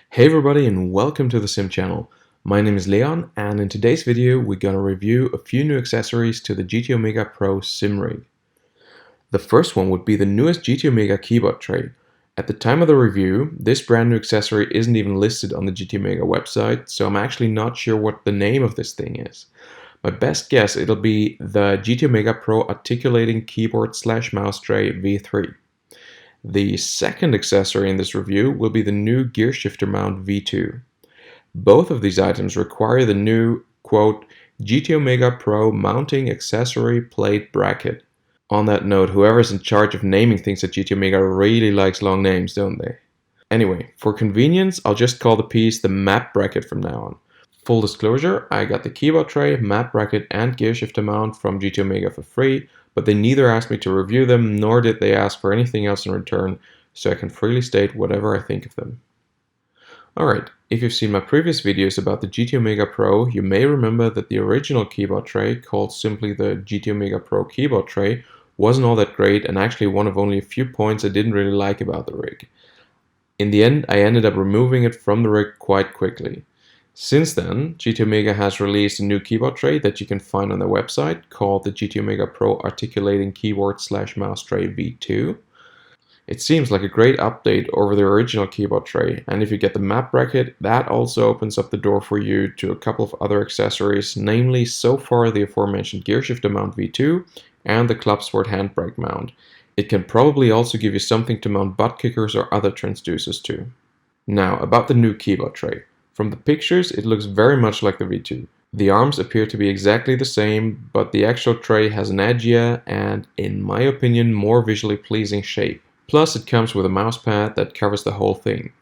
Hey everybody and welcome to the Sim channel. My name is Leon and in today's video we're gonna review a few new accessories to the GT Omega Pro Sim rig. The first one would be the newest GT Omega keyboard tray. At the time of the review, this brand new accessory isn't even listed on the GT Omega website, so I'm actually not sure what the name of this thing is. My best guess it'll be the GT Omega Pro Articulating Keyboard / Mouse Tray V3. The second accessory in this review will be the new gear shifter mount V2. Both of these items require the new, quote, GT Omega Pro mounting accessory plate bracket. On that note, whoever's in charge of naming things at GT Omega really likes long names, don't they? Anyway, for convenience, I'll just call the piece the map bracket from now on. Full disclosure, I got the keyboard tray, map bracket, and gear shifter mount from GT Omega for free, but they neither asked me to review them, nor did they ask for anything else in return, so I can freely state whatever I think of them. Alright, if you've seen my previous videos about the GT Omega Pro, you may remember that the original keyboard tray, called simply the GT Omega Pro keyboard tray, wasn't all that great and actually one of only a few points I didn't really like about the rig. In the end, I ended up removing it from the rig quite quickly. Since then, GT Omega has released a new keyboard tray that you can find on their website called the GT Omega Pro Articulating Keyboard / Mouse Tray V2. It seems like a great update over the original keyboard tray, and if you get the map bracket, that also opens up the door for you to a couple of other accessories, namely so far the aforementioned gear shifter mount V2 and the club sport handbrake mount. It can probably also give you something to mount butt kickers or other transducers to. Now, about the new keyboard tray. From the pictures, it looks very much like the V2. The arms appear to be exactly the same, but the actual tray has an edgier and, in my opinion, more visually pleasing shape. Plus, it comes with a mouse pad that covers the whole thing.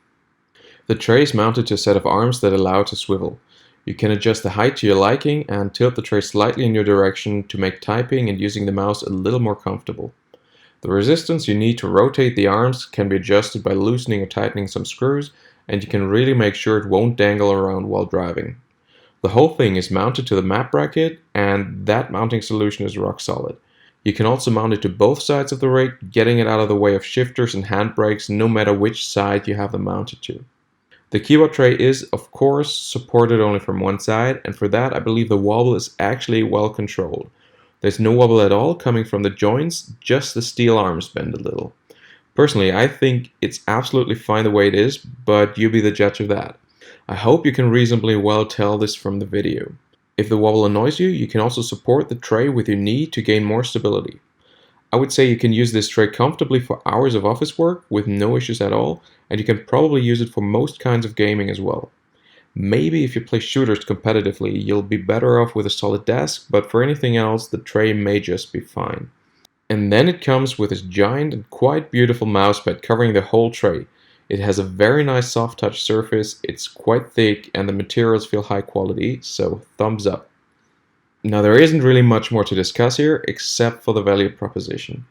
The tray is mounted to a set of arms that allow it to swivel. You can adjust the height to your liking and tilt the tray slightly in your direction to make typing and using the mouse a little more comfortable. The resistance you need to rotate the arms can be adjusted by loosening or tightening some screws, and you can really make sure it won't dangle around while driving. The whole thing is mounted to the map bracket, and that mounting solution is rock solid. You can also mount it to both sides of the rig, getting it out of the way of shifters and handbrakes no matter which side you have them mounted to. The keyboard tray is, of course, supported only from one side, and for that I believe the wobble is actually well controlled. There's no wobble at all coming from the joints, just the steel arms bend a little. Personally, I think it's absolutely fine the way it is, but you be the judge of that. I hope you can reasonably well tell this from the video. If the wobble annoys you, you can also support the tray with your knee to gain more stability. I would say you can use this tray comfortably for hours of office work with no issues at all, and you can probably use it for most kinds of gaming as well. Maybe if you play shooters competitively, you'll be better off with a solid desk, but for anything else, the tray may just be fine. And then it comes with this giant and quite beautiful mousepad covering the whole tray. It has a very nice soft touch surface, it's quite thick, and the materials feel high quality, so thumbs up. Now there isn't really much more to discuss here, except for the value proposition.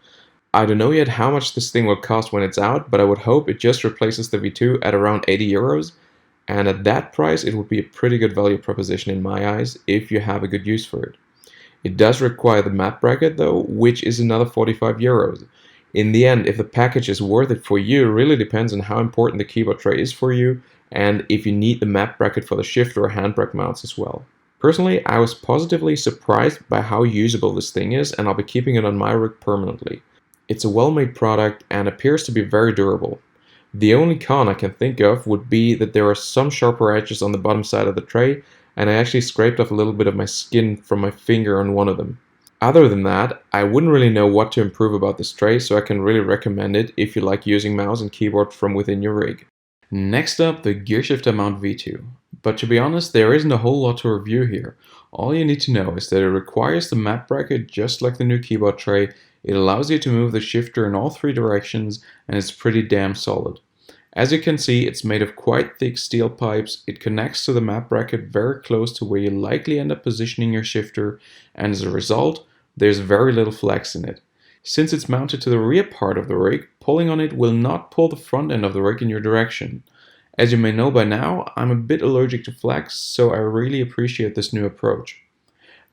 I don't know yet how much this thing will cost when it's out, but I would hope it just replaces the V2 at around 80 euros, and at that price it would be a pretty good value proposition in my eyes, if you have a good use for it. It does require the map bracket though, which is another 45 euros. In the end, if the package is worth it for you really depends on how important the keyboard tray is for you, and if you need the map bracket for the shifter or handbrake mounts as well. Personally, I was positively surprised by how usable this thing is, and I'll be keeping it on my rig permanently. It's a well-made product and appears to be very durable. The only con I can think of would be that there are some sharper edges on the bottom side of the tray, and I actually scraped off a little bit of my skin from my finger on one of them. Other than that, I wouldn't really know what to improve about this tray, so I can really recommend it if you like using mouse and keyboard from within your rig. Next up, the gear shifter mount V2. But to be honest, there isn't a whole lot to review here. All you need to know is that it requires the map bracket just like the new keyboard tray, it allows you to move the shifter in all three directions, and it's pretty damn solid. As you can see, it's made of quite thick steel pipes, it connects to the map bracket very close to where you likely end up positioning your shifter, and as a result, there's very little flex in it. Since it's mounted to the rear part of the rig, pulling on it will not pull the front end of the rig in your direction. As you may know by now, I'm a bit allergic to flex, so I really appreciate this new approach.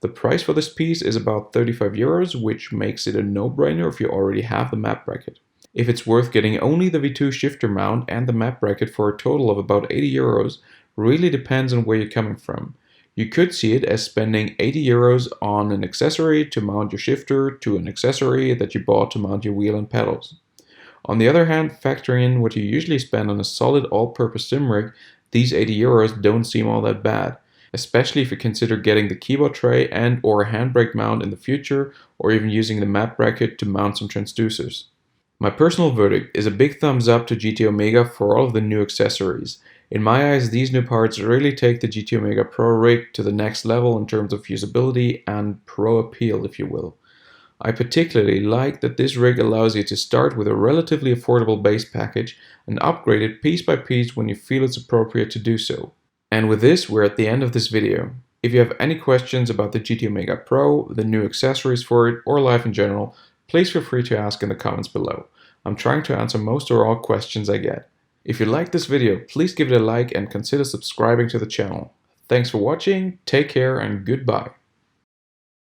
The price for this piece is about 35 euros, which makes it a no-brainer if you already have the map bracket. If it's worth getting only the V2 shifter mount and the map bracket for a total of about €80 really depends on where you're coming from. You could see it as spending €80 on an accessory to mount your shifter to an accessory that you bought to mount your wheel and pedals. On the other hand, factoring in what you usually spend on a solid all-purpose sim rig, these €80 don't seem all that bad, especially if you consider getting the keyboard tray and or a handbrake mount in the future, or even using the map bracket to mount some transducers. My personal verdict is a big thumbs up to GT Omega for all of the new accessories. In my eyes, these new parts really take the GT Omega Pro rig to the next level in terms of usability and pro appeal, if you will. I particularly like that this rig allows you to start with a relatively affordable base package and upgrade it piece by piece when you feel it's appropriate to do so. And with this, we're at the end of this video. If you have any questions about the GT Omega Pro, the new accessories for it, or life in general, please feel free to ask in the comments below. I'm trying to answer most or all questions I get. If you liked this video, please give it a like and consider subscribing to the channel. Thanks for watching, take care, and goodbye.